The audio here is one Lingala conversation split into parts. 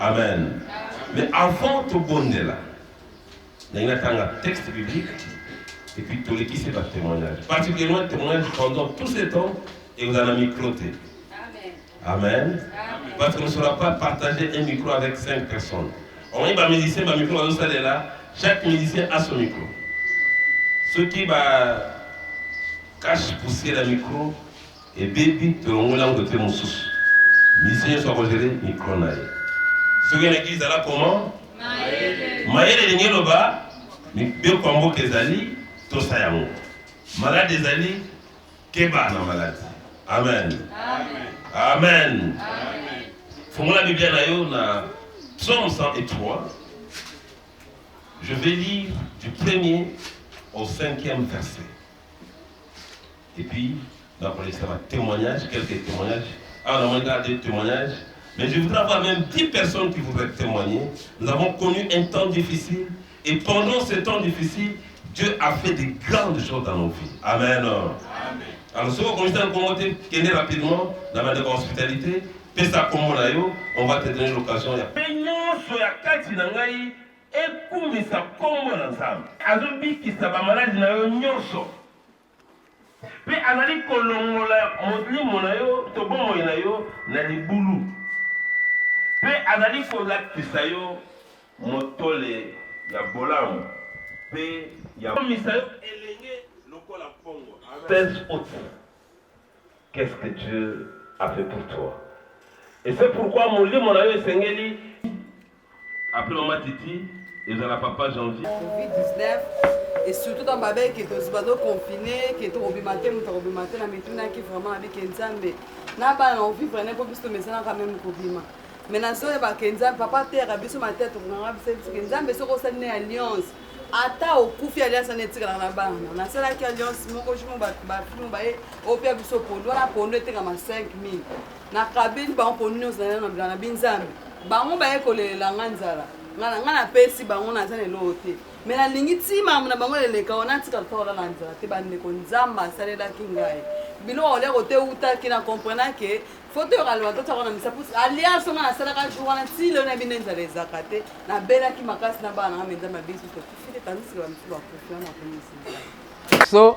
Amen. Mais avant tout bonne là, il y a un texte biblique et puis tout les qui c'est pas témoignage. Particulièrement le témoignage pendant tout ce temps et vous en avez microté. Amen. Parce qu'on ne saura pas partager un micro avec 5 personnes. On va musicien, un micro est là. Chaque musicien a son micro. Ceux qui cachent pousser le micro et baby te l'ont langue de mon sous. Musicien soit regéré micro naïe. Ceux qui ont l'église là comment? Maël et Nieloba, mais bien comme Kezali, tout ça y a mon. Malade des Ali, Keba na malade. Amen. Amen. Amen. Faut que la Bible na Psaume 103, je vais lire du 1er au 5e verset. Et puis, on va ça va témoignage, quelques témoignages. Ah, on a regardé des témoignages. Mais je voudrais avoir même 10 personnes qui voudraient témoigner. Nous avons connu un temps difficile. Et pendant ce temps difficile, Dieu a fait de grandes choses dans nos vies. Amen. Amen. Alors, si vous commencez à commenter, rapidement dans la hospitalité, on va te donner l'occasion. Ekumisa kombo na nzambe azobikisa bamaladi na yo nyonso mpe azali kolongola molimo na yo to bomoi na yo na libulu mpe azali kolakisa yo motole ya bolamu mpe ya komisa yo elenge lokola mpongo. 16 août, qu'est-ce que Dieu a fait pour toi? Et c'est pourquoi molimo na yo esengeli après maman Titi et dans la papa janvier. Covid-19 et surtout dans Babel qui est aussi confiné, qui est au matin, la méthode qui vraiment avec Nzambe. N'a pas envie vraiment pour plus de message quand même Covid. Mais dans ce cas, Nzambe papa terre a biso ma tête on a c'est Nzambe so ko une alliance. Ata okufi alliance na tika na bana. Na sala ki alliance moko jumo ba finu ba e opia biso pondo na pondo tika ma 5000. Na kabili ba pondo na binzambe. Bango ba ekolela nganzala. Ngana pesi bango na zane lote. Mais na lingi tima na bango leleka ona tika tola na nzala te bande ko nzamba salela kingai. Bino ole ko te uta ki na comprendre que photo ya lwa tota na misa pousse alliance na sala ka jour na ti le na binenza les zakate na bela ki makasi na bana na menza mabisu to file tanisi wa msiba confiance na komisi. So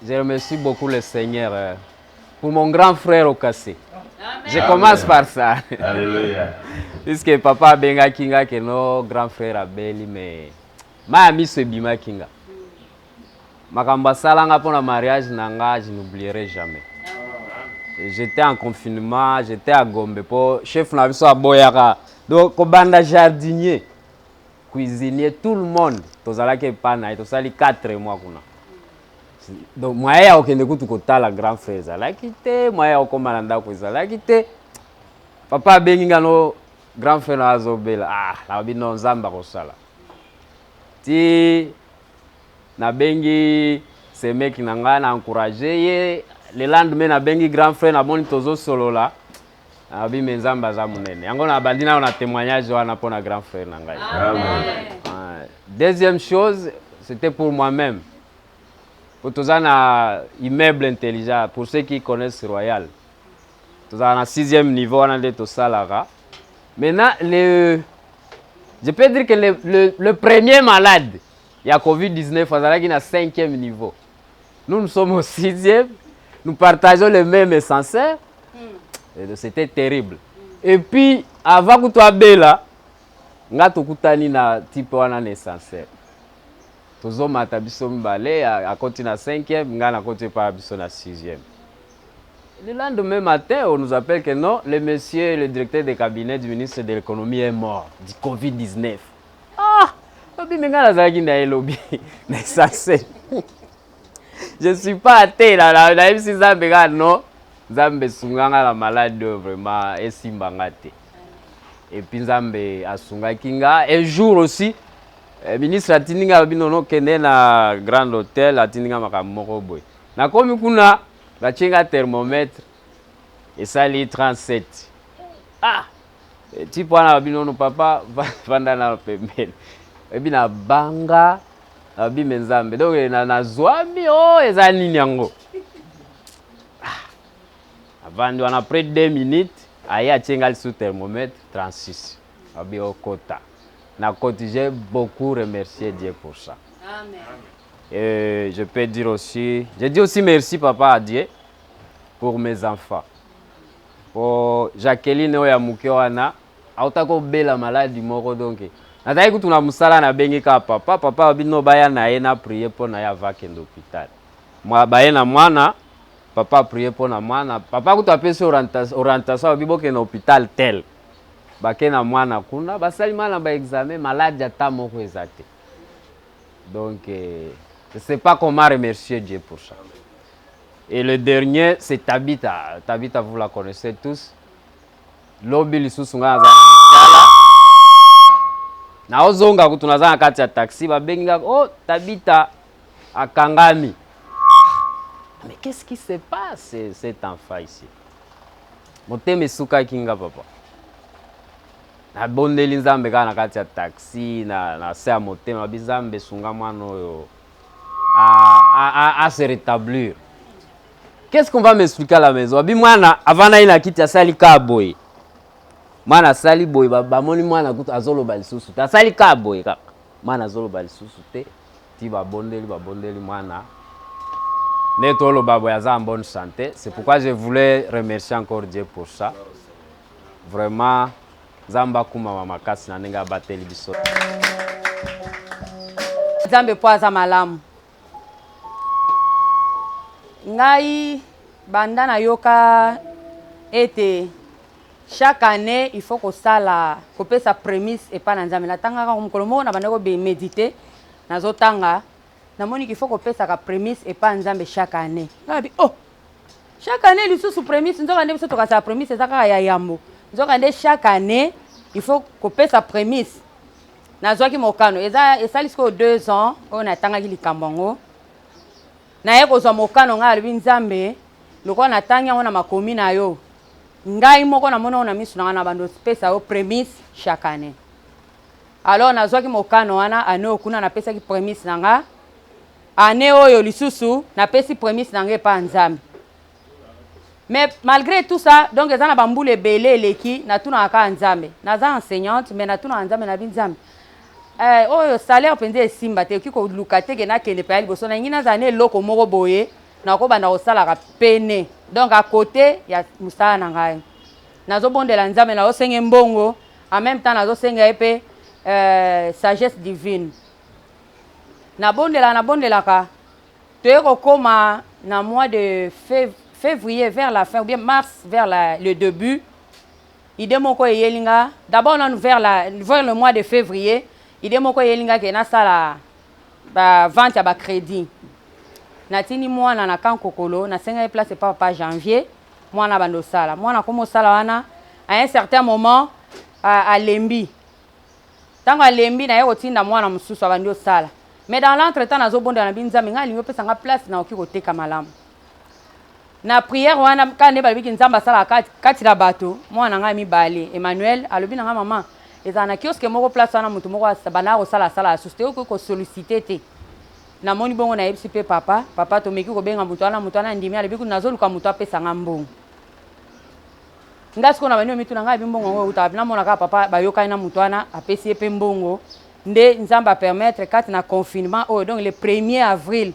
je remercie beaucoup le Seigneur pour mon grand frère Okase. Je commence par ça. Alléluia. Puisque papa benga kinga que nos grand frère abeli mais ma ami se bima kinga. Makamba salanga pour le mariage nanga, je n'oublierai jamais. J'étais en confinement, j'étais à Gombe pour chef na biso aboyaka. Donc kobanda jardinier, cuisinier, tout le monde. Tozala ke pana, tozali 4 mois kuna. Donc moi ya okende kutu kotala grand frère zala kité, moi ya okoma nda ko zala kité. Papa benginga no grand frère azobela. Ah, la bino nzamba ko sala. Ti na bengi ce mec nanga na encourager ye. Le lendemain na bengi grand frère na boni tozo solo la. Abi menzamba za munene. Yango na bandina on a témoignage wana pona grand frère nanga. Amen. Deuxième chose, c'était pour moi-même. Pour tous un immeuble intelligent, pour ceux qui connaissent Royal. Tous un 6e niveau, on a des Tosalara. Maintenant, je peux dire que le premier malade, il y a Covid-19, on a 5e niveau. Nous sommes au 6e, nous partageons le même essentiel. C'était terrible. Et puis, avant que tu aies là, on a tout na type un essentiel. Tozo matabiso mbale à côté na 5e, ngana côté par biso na 6e. Le lendemain matin, on nous appelle que non, le monsieur, le directeur de cabinet du ministre de l'économie est mort du Covid-19. Ah, obi ngana zaki na elobi, na sase. Je suis pas athée là, même si Zambe non, Zambe sunganga la malade vraiment esimbangate. Et puis Zambe asunga kinga un jour aussi ministre atininga binono kende na grand hôtel atininga makamoko boy. Na komi kuna bachenga thermomètre et ça li 37. Ah! Tipo ana binono papa vanda na pembeni. Ebi na banga abi menzambe. Donc na zwami oh eza nini yango. Avant on a près 2 minutes aya chenga sous thermomètre 36. Abi okota. J'ai beaucoup remercié Dieu pour ça. Amen. Et je peux dire aussi, je dis aussi merci papa à Dieu pour mes enfants. Pour Jacqueline oya mukewana, autako bela maladie moko donc. Nataki kutuna musala na bengi ka papa bino baya na ye na prier pour na ya vake l'hôpital. Moi baya na mwana, papa prier pour na mwana, papa kutapesa orientation biboke na hôpital tel. Bakena mwana kuna basali mana ba examen malade ata moko ezate. Donc je sais pas comment remercier Dieu pour ça. Et le dernier c'est Tabitha. Tabitha vous la connaissez tous. lobi lisusu nga naza na misala na ozonga kutu naza na kati ya taxi babengi oh Tabita akangami. Mais qu'est-ce qui se passe cet enfant ici? Motema esuka kinga papa. Na bondeli nzambe kana kati ya taxi na se ya motema bizambe sunga mwana oyo à se rétablir. Qu'est-ce qu'on va m'expliquer à la maison? Abi mwana avana ina kiti asali ka boy. Mwana sali boy bamoni mwana kutu azolo balisusu. Ta sali ka boy kaka. Mwana azolo balisusu te. Ti babondeli mwana. Netolo babo yaza en bonne santé. C'est pourquoi je voulais remercier encore Dieu pour ça. Vraiment Zamba kuma mama kasi na nenga bateli biso. Zambe poaza malamu. Ngai banda na yoka ete chaque année il faut que ça la couper sa prémisse et pas nzambe na tanga ka mukolomo na banda ko be méditer na zotanga na moni qu'il faut que couper sa prémisse et pas nzambe chaque année. Ngabi oh chaque année lui sous prémisse nzoka ndebe soto ka sa prémisse ezaka ya yambo. Nzoka ndé chaque année il faut couper sa prémisse. Na zoaki mokano eza esalisko 2 ans on a tanga ki likambango. Na yeko zo mokano nga alibi nzambe loko na tanya ona makomi na yo ngai moko na mona ona misu na bando space au prémisse chaque année. Alors na zoaki mokano wana ano kuna na pesa ki prémisse nanga année oyo lisusu na pesi prémisse nanga pa nzambe. Mais malgré tout ça donc ezana bambule belé leki na tuna aka nzambe naza enseignante mais na tuna nzambe na binzambe. Oyo salaire penze simba te ki ko lukate ke na kene pa liboso na ngina zane loko moko boye na ko banda osala ka pene donc à côté ya musala na ngai nazo bondela nzambe na osenge mbongo en même temps nazo senga epe sagesse divine na bondela ka te ko koma na mois de février vers la fin ou bien mars vers le début idée moko yelinga d'abord on vers le mois de février idée moko yelinga ke na sala ba vente ya ba crédit natini mwana na kankokolo na senga place papa janvier mwana bando sala mwana komo sala wana à un certain moment à lembi tango a lembi na yeko tinda mwana mususu abandi sala mais dans l'entretemps nazo bonda na binza minga lingo pesa nga place na okiko teka malamu na prière wana kande balibiki nzamba sala kati la bato mwana nga mibale Emmanuel alobi na nga maman ezana kioske moko place wana mutu moko bana ko sala susté ko solliciter te na moni bongo na yebisi pe papa to meki ko benga mutu wana ndimi alobi nazo luka mutu apesa nga mbongo ngasko na bani mitu na nga bimbongo ngo utabi na mona ka papa bayoka na mutu wana apesi pe mbongo nde nzamba permettre kati na confinement donc le 1er avril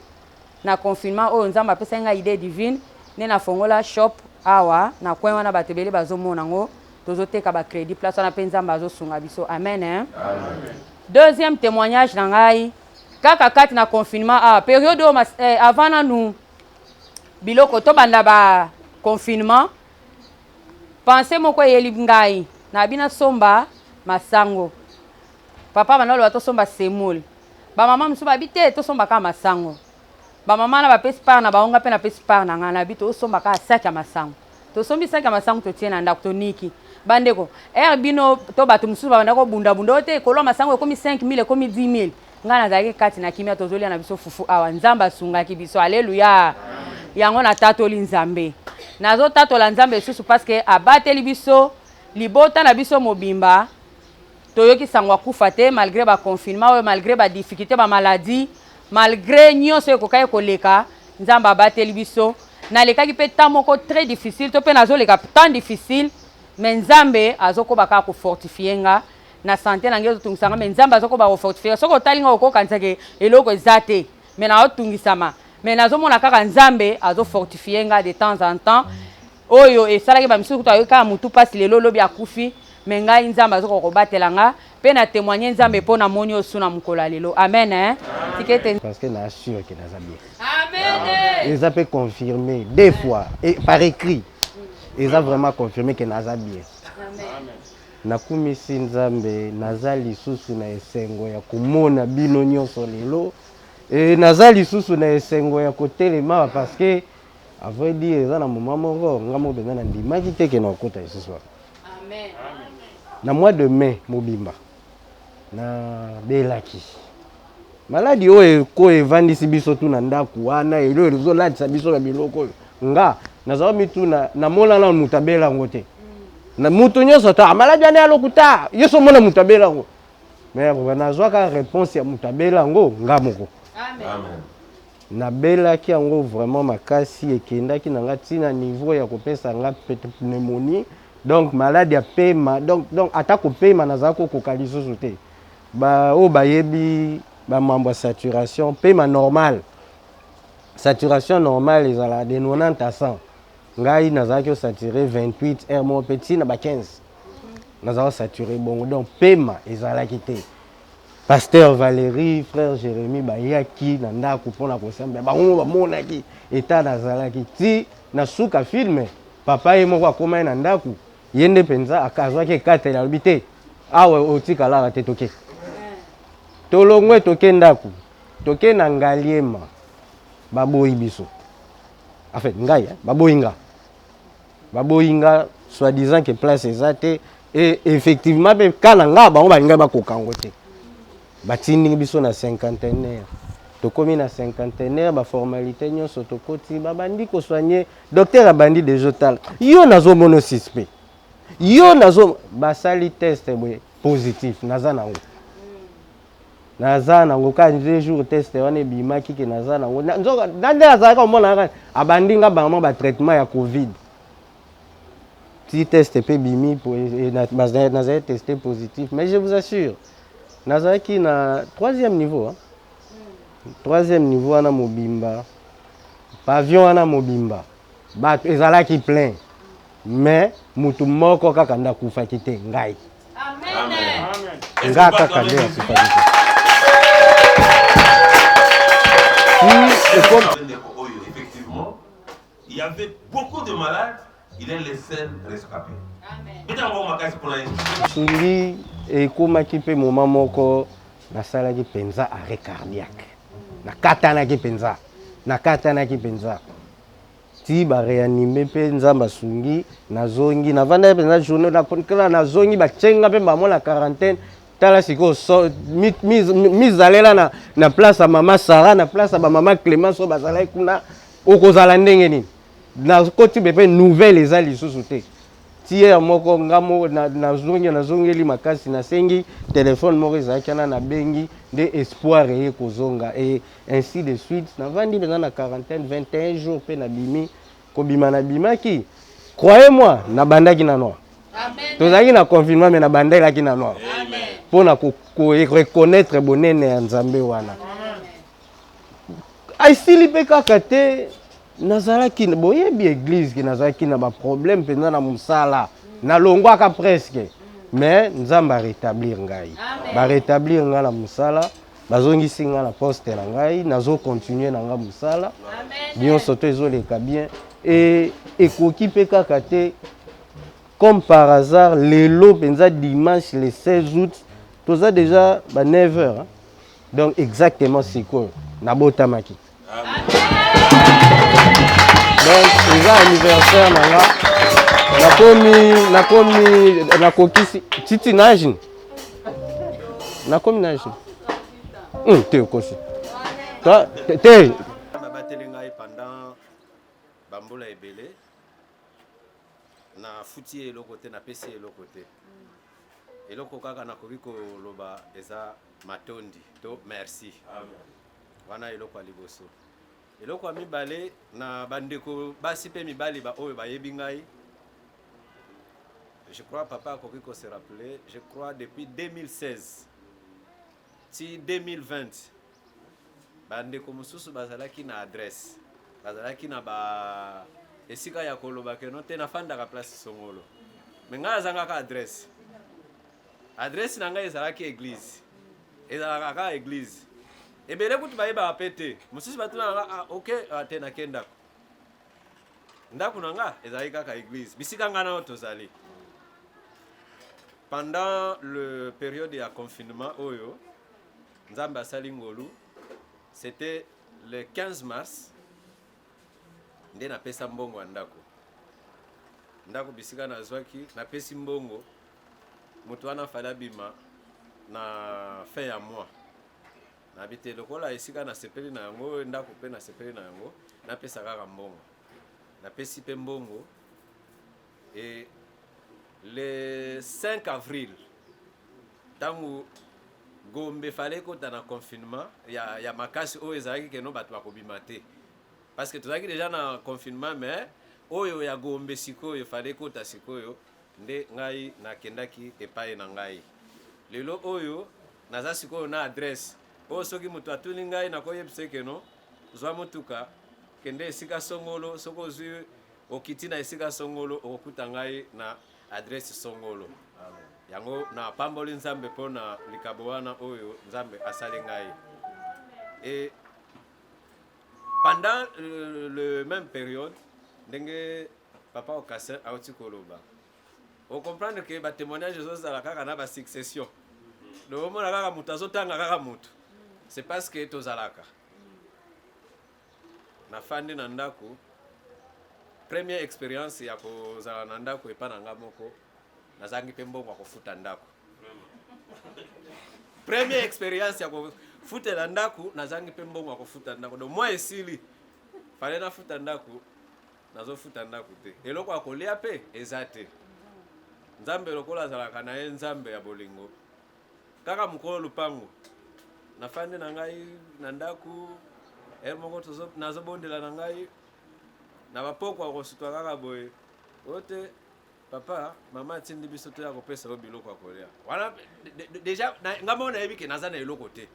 na confinement nzamba apesa nga idée divine ne na fongola shop awa na kwen wana batebele bazomona ngo tozoteka ba crédit place wana pe nzamba azosunga biso amen hein? Amen. Deuxième témoignage na ngai kaka kati na confinement période avant na nous biloko to banda ba confinement pensez moko yeli ngai na bina somba masango papa banalo to somba semoule ba mama msuba bite to somba ka masango ba mama na ba pesi par na ba onga pe na pesi par na ngana bito somba ka sac ya masango to sombi sac ya masango to tiena ndako to niki bandeko bino to bato mususu ba ndako bunda te kolo masango komi 5000 komi 10000 ngana zaki kati na kimia tozolia na biso fufu awa nzamba sunga ki biso alleluya yango na tatoli nzambe nazo tatola nzambe susu parce que abateli biso libota na biso mobimba toyoki sangwa kufa te malgré ba confinement malgré ba difficulté ba maladie malgré nyonso ekokai koleka nzamba abateli biso na lekaki pe temps moko très difficile to pe nazo leka temps difficile mais nzambe azoko baka ko fortifier nga na santé na ngezo tungisanga mais nzamba azoko ba ko fortifier soko talinga okokanisa ke eloko ezate mais na otungisama mais nazo mona kaka nzambe azo fortifier nga de temps en temps oyo esalaki ba misuku to ayoka mutu pasi lelo lobi akufi mais ngai nzamba azoko ko batela nga pe na témoigner nzambe pona moni osuna mukola lelo amen hein tikete parce que na sûr que naza bien amen ils a peut confirmer deux fois et par écrit ils a vraiment confirmé que naza bien amen nakumisi nzambe naza lisusu na esengo ya komona bino nyonso lelo et naza lisusu na esengo ya kotelema parce que à vrai dire eza na moment moko nga mo benga na ndimaki te ke na okota lisusu Na mois de mai mobimba na belaki maladi oyo ko evandisi biso tu na ndako wana elo ezolatisa biso na biloko nga nazala mituna namonana mutu abela yango te na mutu nyonso ta maladi ane alokuta yoso mona mutu abela yango mais nazwaka réponse ya mutu abela yango nga moko Amen. nabelaki yango vraiment makasi ekendaki na nga ntina niveau ya kopesa nga pneumonie donc maladi ya pema donc ata kopema nazala kokoka lisusu te oyo bayebi bamambo ya saturation pema normal saturation normale ezalaka de 90 à 100 ngai nazalaki osature 28 heure moko mpe ntina ba 15 nazala osature bongo donc pema ezalaki te Pasteur Valérie, frère Jérémy bayaki na ndako mpona kosemba bango bamonaki eta nazalaki ti na suka filme papa ye moko akoma ye na ndako ye nde mpenza azwaki ekateli alobi te awa otikalaka te toke tolongwe toke ndako toke na ngaliema baboyi biso en fait ngai baboyi nga soi-disant que place eza te et effectivement mpe kana nga bango balingai bakokango te batindi biso na cinquantenaire tokomi na cinquantenaire baformalité nyonso tokoti babandi kosoigne docteur abandi déjà tala yo nazomona suspect yo basali test boye positif naza nango ka deux jours test wana ebimaki ke naza nango nde azalaka omona abandi nga bango batraitement ya covid ti test mpe bimi nazali testé positif mais je vous assure nazalaki na troisième niveau wana mobimba pavillon wana mobimba bato ezalaki plein mais mutu moko kaka ndakufaki te ngai nga kaka nde akufaki te effectivement il y avait beaucoup de malades, il est le seul rescapé. sungi ekomaki mpe moma moko nasalaki mpenza arrêt cardiaque nakatanaki mpenza ti bareanime mpe nzambe asungi nazongi navandaki mpenza journée nakala nazongi batyenga mpe bamona quarantaine tala sikoyo mizalela na place ya mama Sara na place ya bamama Clémence oyo bazalaki kuna okozala ndenge nini nakoti mpe nouvelle eza lisusu te tiye moko ngamo nazongeli makasi nasengi telefone moko ezalaki wana nabengi nde espoir eye kozonga et ainsi de suite navandi mpenza na quarantaine 21 jours mpe nabimi kobima nabimaki croyez-moi nabandaki na noir tozalaki na confinement me nabandelaki na noir mpona koreconnaître bonene ya nzambe wana aisili mpe kaka te nazalaki boyebi église ki nazalaki na baproblème mpenza na mosala nalongwaka presque mais nzambe arétablir ngai barétablir ngai na mosala bazongisi ngai na poste na ngai nazocontinue na ngai mosala nyonso to ezoleka bien et ekoki mpe kaka te comme par hasard lelo mpenza dimanche le 16 août toza déjà ba 9 heures donc exactement sikoyo nabotamaki donc eza anniversaire nanga nakokisi titi nage nakomi nage te okosi te babateli ngai pendant bambula ebele na futi eloko te napesi eloko te eloko kaka nakoki koloba eza matondi to merci wana eloko ya liboso eloko ya mibale na bandeko basi mpe mibali oyo bayebi ngai je crois papa akoki kose rappeler je crois depuis 2016 ti 2020 bandeko mosusu bazalaki na adresse bazalaki na esika ya koloba keno te nafandaka place songolo me ngai azangaka adresse na ngai ezalaki église ezalaka kaka église ebele kutu bayebaka mpe te mosusu batuna nanga ok te nake ndako na nga ezalaki kaka église bisika ngai nao tozali pendant le période ya confinement oyo nzambe asali ngolu c'était le 15 mars nde napesa mbongo ya ndako ndako bisika nazwaki napesi mbongo moto wana fala bima na fin ya mois nabi te lokola esika nasepeli na yango ndako mpe nasepeli na yango napesa kaka mbongo napesi mpe mbongo. Et le 5 avril ntango Gombe fallait kota na confinement ya makasi oyo ezalaki keno bato bakobima te parce que tozalaki déjà na confinement mais oyo ya Gombe sikoyo fallait kota sikoyo nde ngai nakendaki epai na ngai lelo oyo naza sikoyo na adresse oyo soki moto atuni ngai nakoyebisa keno zwa motuka kende esika songolo soko ozwi okiti na esika songolo okokuta ngai na adresse songolo. Yango na pamboli nzambe pona likabo wana oyo nzambe asali ngai. Et pendant le même période ndenge papa Okassin auti koloba on comprendre que ba témoignage ezozala kaka na ba succession do mona kaka mutu azotanga kaka mutu c'est parce que tozalaka na fandi na ndako. Première expérience ya kozala na ndako epa na nga moko nazangi mpe mbongo ya kofuta ndako. Première expérience ya kofutela ndako nazangi mpe mbongo ya kofuta ndako. Donc moi esili fallait nafuta ndako nazofuta ndako te. Eloko ya kolia mpe eza te. Nzambe lokola azalaka na ye nzambe ya bolingo kaka mokolo lupango nafandi na ngai na ndako moko nazobondela na ngai na bapoko akosutwa kaka boye ote papa mama atindi biso to ya kopesa yo biloko ya kolia wana déjà nga mona yebi ke naza na eloko te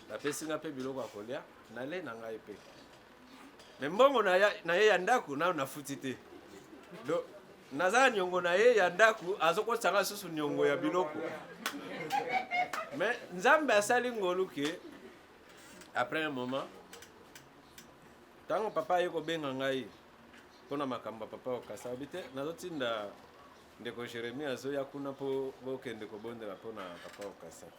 napesi nga mpe biloko ya kolia nale na ngai mpe me mbongo na ye ya ndako nao nafuti te do naza niongo na ye ya ndako azokosanga susu niongo ya biloko me nzambe asali ngolu ke après un moment tango papa ye kobenga ngai mpona makambo ya papa Okassin abi te nazotinda ndeko Jérémie azoya kuna mpo bokende kobondela mpona papa Okassin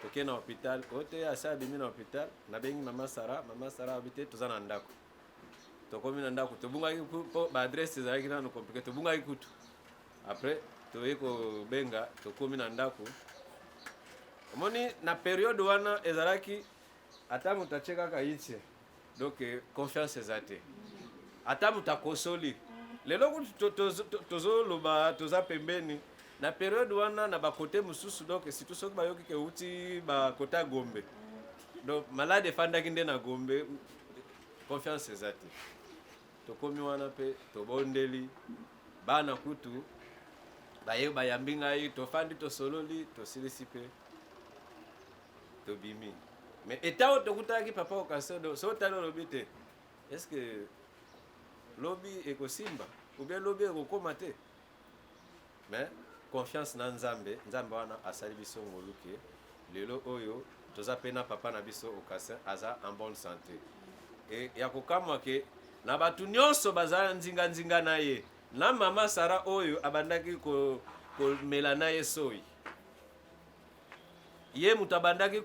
toke na hôpital ote ase abimi na hôpital nabengi mama Sara abi te toza na ndako tokomi na ndako tobungaki mpo baadresse ezalaki nano komplike tobungaki kutu après toye kobenga tokomi na ndako omoni na periode wana ezalaki ata moto atie kaka yitie donc confiance eza te ata moto akosoli lelo kutu tozoloba toza pembeni na periode wana na bakote mosusu donc surtout soki bayoki ke uti bakote ya Gombe donc malade efandaki nde na Gombe confiance eza te tokomi wana mpe tobondeli bana kutu baye bayambi ngai tofandi tosololi tosilisi mpe tobimi. Mais état où tu papa Okassin so talo lobi te est-ce que lobby ekosimba ou bien lobby ekokoma te mais confiance na nzambe wana asali biso ngoluke lelo oyo toza pena papa na biso Okassin aza en bonne santé et ya kokamwa ke na batu nyonso bazala nzinga na ye na mama Sara oyo abandaki ko mela na ye soyi ye mutu abandaki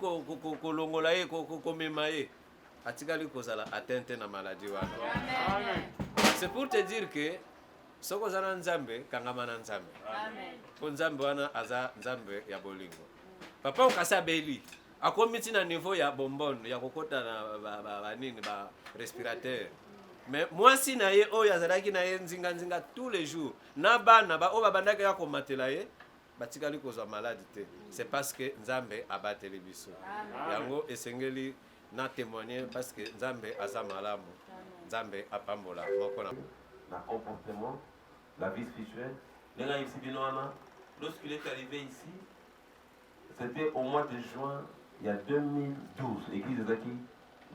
kolongola ye komema ye atikali kozala atteinte na maladie wana. C'est pour te dire que soko oza na nzambe kangama na nzambe mpo nzambe wana aza nzambe ya bolingo. Papa Okassin abeli akomi ti na niveau ya bonbonne ya kokota na banini ba respirateur mais mwasi na ye oyo azalaki na ye nzinga tous les jours na bana oyo babandaki ya komatela ye batikali kozwa malade te. C'est parce que nzambe abateli biso yango esengeli na témoigner parce que nzambe aza malamu nzambe apambola moko na comportement la vie spirituelle. Lorsqu'il est arrivé ici, c'était au mois de juin il y a 2012. L'église de Zaki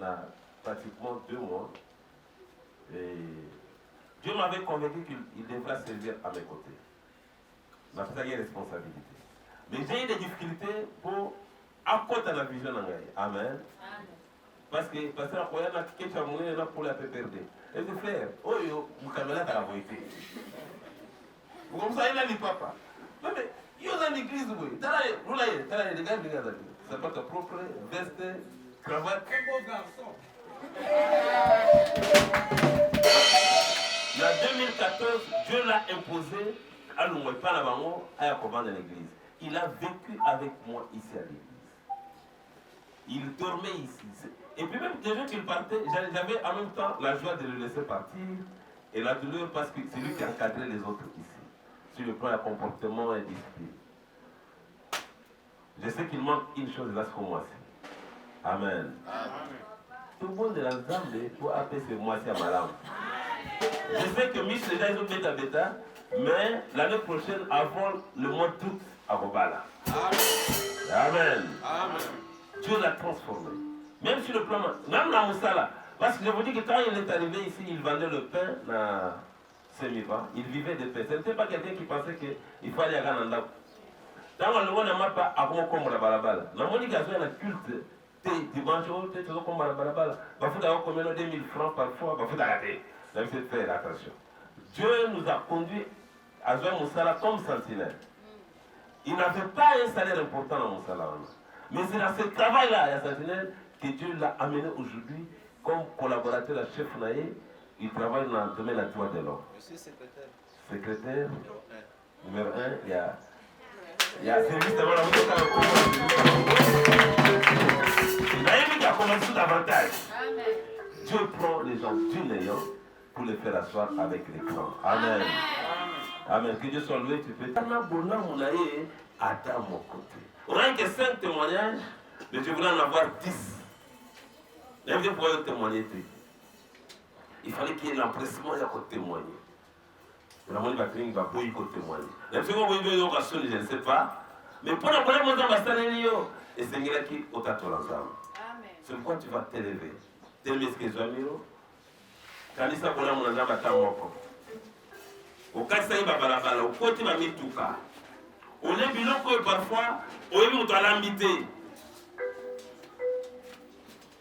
a pratiquement 2 mois. Et Dieu m'avait convaincu qu'il devrait servir à mes côtés. Ma responsabilité. Mais j'ai eu des difficultés pour accompagner la vision. Amen. Parce que pasteur Akoya n'a qu'à changer là pour la PPRD. Et mes frères, oh yo, vous avez la vérité. Vous comprenez là, les papas. Mais yo dans l'église, vous, t'as les gars, c'est pas ta propre veste, cravate. Très beau garçon. En 2014, Dieu l'a imposé à l'Ouépa Labango, à Yakoban de l'église. Il a vécu avec moi ici à l'église. Il dormait ici. Et puis même des jours qu'il partait, j'avais en même temps la joie de le laisser partir et la douleur parce que c'est lui qui encadrait les autres ici. Sur le plan de comportement et discipline. Je sais qu'il manque une chose là pour moi. Amen. Tout le monde de la Zambie pour appeler ce mois-ci à ma langue. Je sais que Mich déjà ils ont bêta bêta, mais l'année prochaine avant le mois d'août à Robala. Amen. Amen. Dieu l'a transformé. Même sur le plan, même la Moussala. Parce que je vous dis que quand il est arrivé ici, il vendait le pain dans Semiva. Il vivait de pain. Ce n'était pas quelqu'un qui pensait qu'il fallait aller à Gananda. Dans le monde, on n'a pas à comment comme la balabala. Dans mon éducation, il y a un culte. Dimanche, tu es toujours comme la balabala. Il faut avoir combien de 2000 francs parfois. Il faut arrêter. Il faut faire attention. Dieu nous a conduits à Zoé Moussala comme sentinelle. Il n'avait pas un salaire important dans Moussala. Mais c'est dans ce travail-là, à sentinelle, que Dieu l'a amené aujourd'hui comme collaborateur à chef Naé. Il travaille dans le domaine de la toile de l'homme. Monsieur secrétaire. Secrétaire numéro 1, il y a c'est justement la il a commencé davantage. Dieu prend les gens du néant pour les faire asseoir avec l'écran. Amen. Amen. Que Dieu soit loué. Tu peux. Attends mon côté. On a que 5 témoignages, mais je voulais en avoir 10. L'invité pourrait témoigner. Il fallait qu'il y ait l'empressement de témoigner. La monnaie va témoigner. Je ne sais pas. Mais pour la première fois, et c'est ce qui est au c'est pourquoi tu vas t'élever. T'aimes ce que Zamiro. Quand il s'est collé à mon endroit, au cas où il va balabala, au côté va mettre tout cas. On est bilan que parfois, on est monté à l'ambité.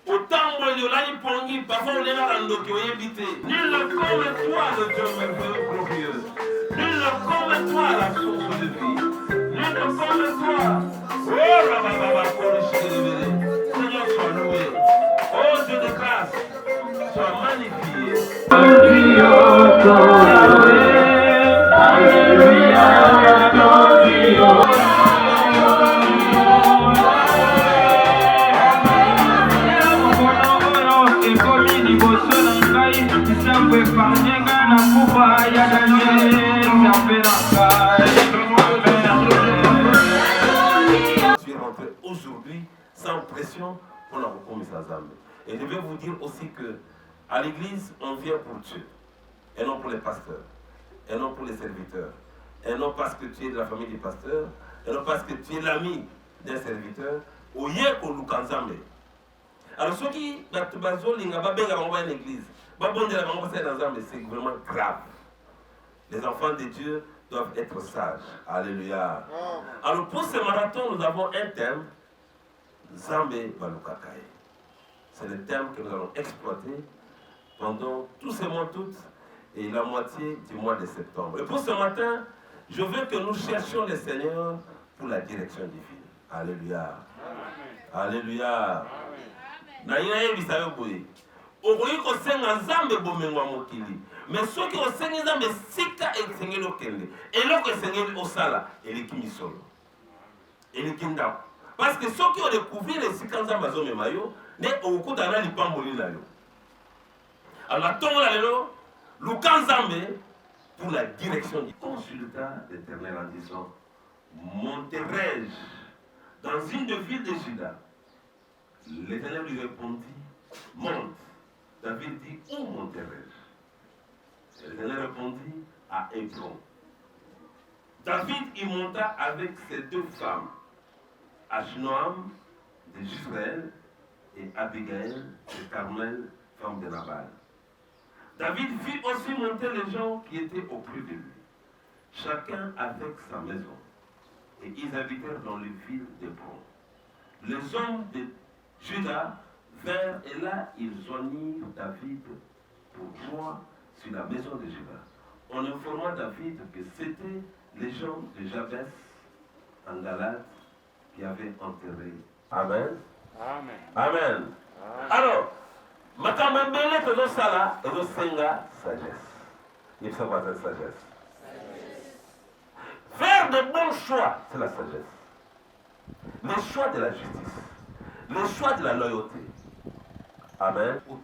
Autant où il y a une pongi, parfois on est là dans le qui est habité. Nul ne comme toi, le Dieu merveilleux, glorieux. Nul ne comme toi, la source de vie. Nul ne comme toi. Oh, la baba, Seigneur, sois loué. Oh, Dieu de grâce, sois magnifié. Je suis rentré aujourd'hui sans pression pour la reconnaissance à Zambie. Et je vais vous dire aussi que à l'église, on vient pour Dieu, et non pour les pasteurs, et non pour les serviteurs, et non parce que tu es de la famille du pasteur, et non parce que tu es l'ami d'un serviteur, ou hier pour Lukanzambe. Alors ceux qui ont l'église, c'est vraiment grave. Les enfants de Dieu doivent être sages. Alléluia. Alors pour ce marathon, nous avons un thème, Zambé Balukakai. C'est le thème que nous allons exploiter pendant tous ces mois d'août et la moitié du mois de septembre. Et pour ce matin, je veux que nous cherchions le Seigneur pour la direction divine. Alléluia. Alléluia. Naïna bisayo boye. Okoyi ko senga Nzambe bomengwa mokili. Mais ceux qui ont senga Nzambe sika esengeli okende. Eloko esengeli osala eleki misolo. Eleki ndako. Parce que ceux qui ont découvert les sika Nzambe azomema yo, ne okuta na lipamboli na yo. Alors tongo la lelo, Luka Nzambe pour la direction du consulta l'Éternel en disant, monterai-je dans une de villes de Juda? L'Éternel lui répondit, monte. David dit, où monterai-je? L'Éternel répondit, à Hébron. David y monta avec ses 2 femmes, Achinoam de Jisraël et Abigail de Carmel, femme de Nabal. David fit aussi monter les gens qui étaient auprès de lui, chacun avec sa maison, et ils habitèrent dans les villes d'Hébron. Les hommes de Juda vinrent et là ils joignirent David pour joie sur la maison de Juda. On informa David que c'était les gens de Jabès en Galate qui avaient enterré. Amen. Amen. Amen. Alors, makambo ebele tozosala ezosenga sagesse. Yebisa quoi cette sagesse? Faire de bons choix, c'est la sagesse. Les choix de la justice, les choix de la loyauté. Amen. Août.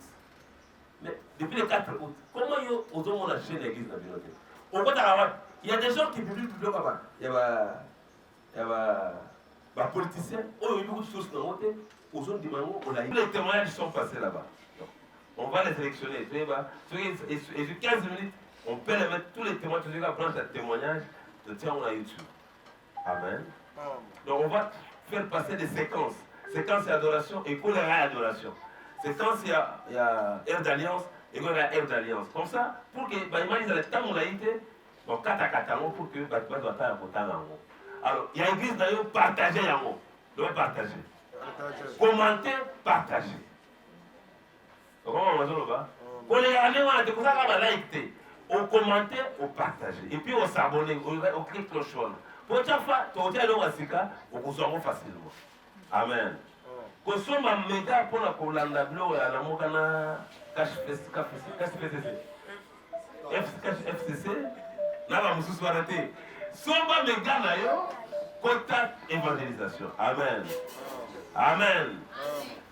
Mais depuis le 4 août, comment ils ont lâché l'église dans l'unité? Il y a des gens qui publient tout le temps. Il y a des politiciens, ils ont beaucoup de choses dans le monde. Les témoignages sont passés là-bas. On va les sélectionner. Et sur 15 minutes, on peut les mettre tous les témoignages. Tu vas prendre un témoignage, de tiens, on a YouTube. Amen. Donc on va faire passer des séquences. Séquence d'adoration et qu'on ira à adoration. Séquence, il y a air d'alliance et qu'on ira air d'alliance. Comme ça, pour que, imagine le temps où on a été, donc 4 à 4 ans, pour que, alors, il y a une église d'ailleurs, partagez yango. Donc partager. Commenter, partager. Comment on va dire là-bas? On les a mis, on a like, on commente, on partage. Et puis on s'abonne, on clique clochon. Pour chaque fois, tu as le wasika, on consomme facilement. Amen. Consomme un méga pour la Colanda Blo et à la Mokana FCC. N'a pas moussou soirée. Somba méga nayo, contact évangélisation. Amen. Amen.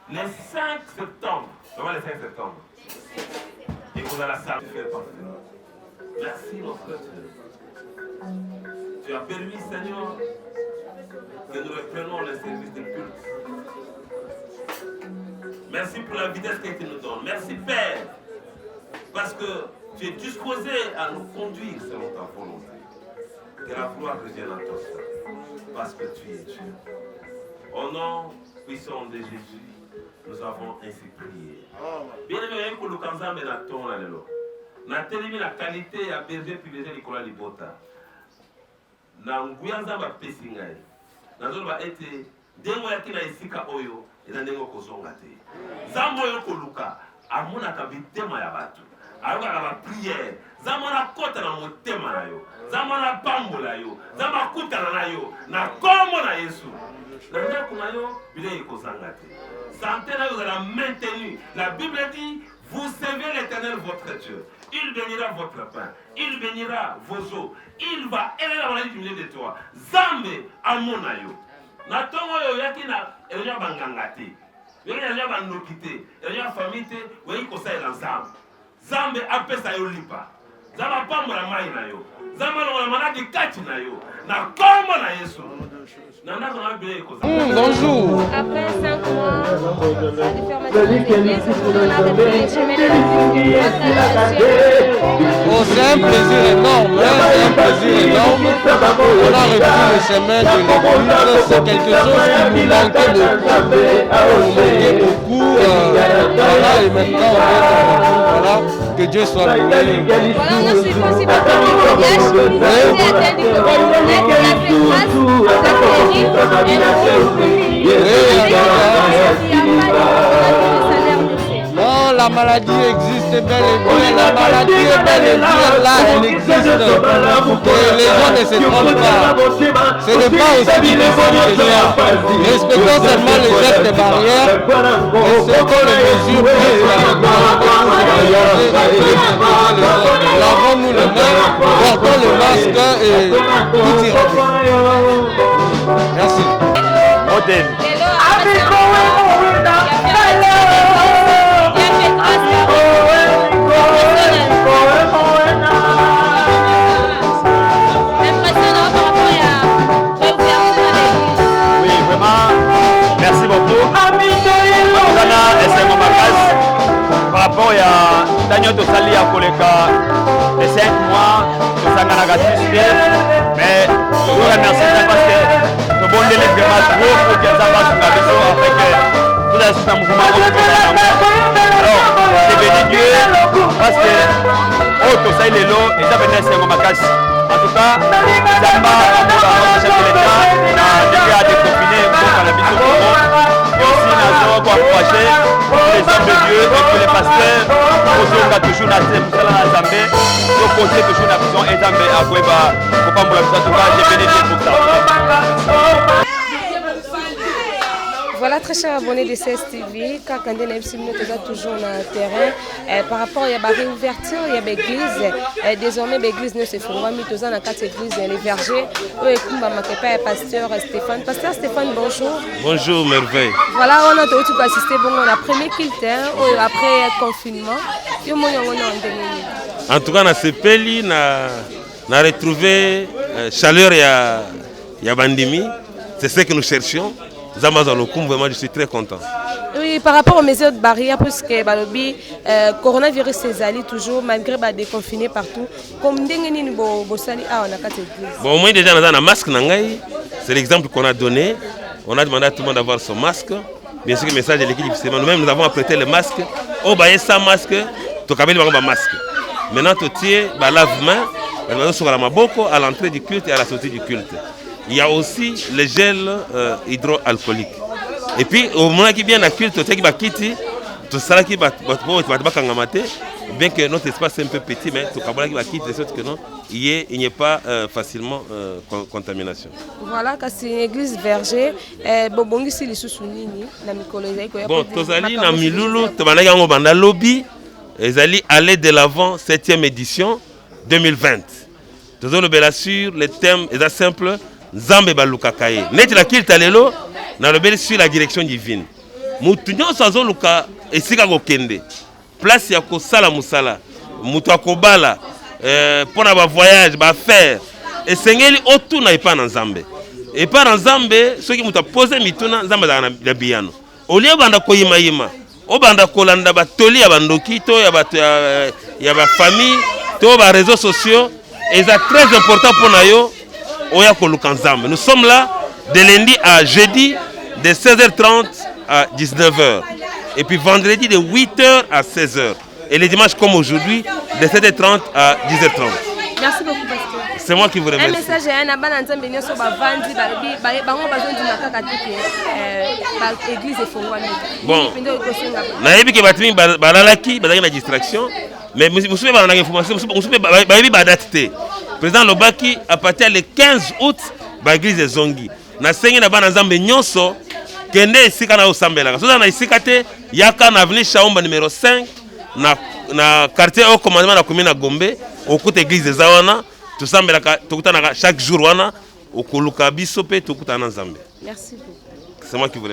Le 5 septembre. Comment le 5 septembre? Et vous allez la salle. Merci mon frère. Tu as permis, Seigneur, que nous reprenons le service de culte. Merci pour la vitesse que tu nous donnes. Merci Père, parce que tu es disposé à nous conduire selon ta volonté. Que la gloire revienne à toi, parce que tu es Dieu. Au nom puissant de Jésus, nous avons ainsi prié. Bien-aimé, pour le Kanzambe na ton alelo. Na telemi la qualité ya berger privilégié Nicolas Libota. Na nguya nzamba pesi ngai. Na zolo ba ete ndengo ya kina esika oyo eza ndengo kozonga te. Zambo yo koluka amona ka bitema ya batu. Ayoka ba prière. Zambo na kota na motema na yo. Zambo na pambola yo. Zambo kutana na yo. Na kombo na Yesu. Na ndako na yo bile ekozanga te. Santé na yo la maintenu. La Bible dit vous servez l'Éternel votre Dieu. Il bénira votre pain. Il bénira vos eaux. Il va aider la maladie du milieu de toi. Zambe amonayo. Na tongo yo yaki na elenya bangangate. Yaki elenya banokite. Elenya famite weyi kosa elanzam. Zambe apesa yo lipa. Zama pambola mai na yo. Zama longa maladi kati na yo. Na kombo na Yesu. Bonjour. Après 5 mois de fermeture des églises, on a repris chemin Oh, c'est un plaisir énorme, c'est un plaisir énorme. On a repris le chemin de l'église, c'est quelque chose qui nous manquait beaucoup. Voilà, et maintenant on est voilà, que Dieu soit loué. Voilà, on a suivi aussi beaucoup de mariages. Merci à tel du côté de la fait grâce. Non, la maladie existe bel et bien, la maladie est bel et bien là, elle existe. Et les gens ne se trompent pas. Ce n'est pas aussi difficile que ça. Respectons seulement les gestes barrières et ce que les mesures prises lavons-nous les mains, portons le masque et tout ira bien. Merci. Modèle. Oui, vraiment, merci beaucoup. Par rapport à Daniel Tosali à Koleka, les 5 mois, nous avons mais je vous remercie parce que le bon délai vraiment trop pour que ça passe dans la afin que tout le mouvement alors, c'est béni Dieu parce que oh, tout ça il est là et ça venait c'est mon casse. En tout cas, ça m'a chef de l'État, a déconfiné pour la mission pour et aussi nous avons encouragé les hommes de Dieu et tous les pasteurs pour toujours dans l'Assemblée, pour poser toujours la vision et d'Amé à Koueba. Pour pas me en tout cas, j'ai béni Dieu pour ça. Voilà, très chers abonnés de CSTV, quand on est toujours dans le terrain, par rapport à la réouverture, il y a des églises, désormais les églises ne se font pas, mais tous dans 4 églises, les vergers, pasteur Stéphane. Pasteur Stéphane, bonjour. Bonjour, merveille. Voilà, on a tout assisté bon, la première culte, après le confinement. En tout cas, on a sepeli, on a retrouvé chaleur et bandimi. C'est ce que nous cherchions. Vraiment, je suis très content. Oui, par rapport aux mesures de barrière, puisque le coronavirus s'est toujours, malgré des confinés partout. Comme au moins déjà, on a un masque. C'est l'exemple qu'on a donné. On a demandé à tout le monde d'avoir son masque. Bien sûr, le message de l'équipe, nous-mêmes, nous avons apprêté le masque. Oh, bah, sans masque, tu as un masque. Maintenant, tu tiens lave-main à l'entrée du culte et à la sortie du culte. Il y a aussi le gel hydroalcoolique. Et puis, au moment qui vient à culte, tu as quitté, tout ça qui va bien que notre espace est un peu petit, mais tout qui va quitter de sorte que non, il n'y ait pas facilement contamination. Voilà, c'est une église verger. Bon, ici, les sous-sounini, la mycologie. Bon, Tozali, na Milulu, Tobanagango Banda Lobby, ils allaient de l'avant 7e édition 2020. Toujours le bel assure, le thème est simple. Nzambe baluka kaye. Neti la kilte lelo na lobeli sur la direction divine. Mutu nyonso azoluka esika kokende. Place ya kosala musala. Mutu akobala pona ba voyage, ba faire. Esengeli otuna epa na Nzambe. Epa na Nzambe soki mutu apose mituna Nzambe na biyano. Olie banda koyima yima. O banda kolanda batoli ya bandoki to ya ba famille to ba réseaux sociaux. Et c'est très important pour nous. Nous sommes là de lundi à jeudi de 16h30 à 19h. Et puis vendredi de 8h à 16h. Et les dimanches comme aujourd'hui de 7h30 à 10h30. Merci beaucoup, pasteur. C'est moi qui vous remercie. Un message à l'église bon, je distraction. Mais vous savez, président Lobaki à partir le 15 août, l'église de Zongi. Na sengi na bana Nzambe nyonso kende esika na osambela. So na esika te yaka na avenue Chaomba numéro 5 na quartier au commandement na commune na Gombe au côté église de Zawana tout sambela tokutana chaque jour wana okoluka biso pe tokutana Nzambe. Merci beaucoup. C'est moi qui vous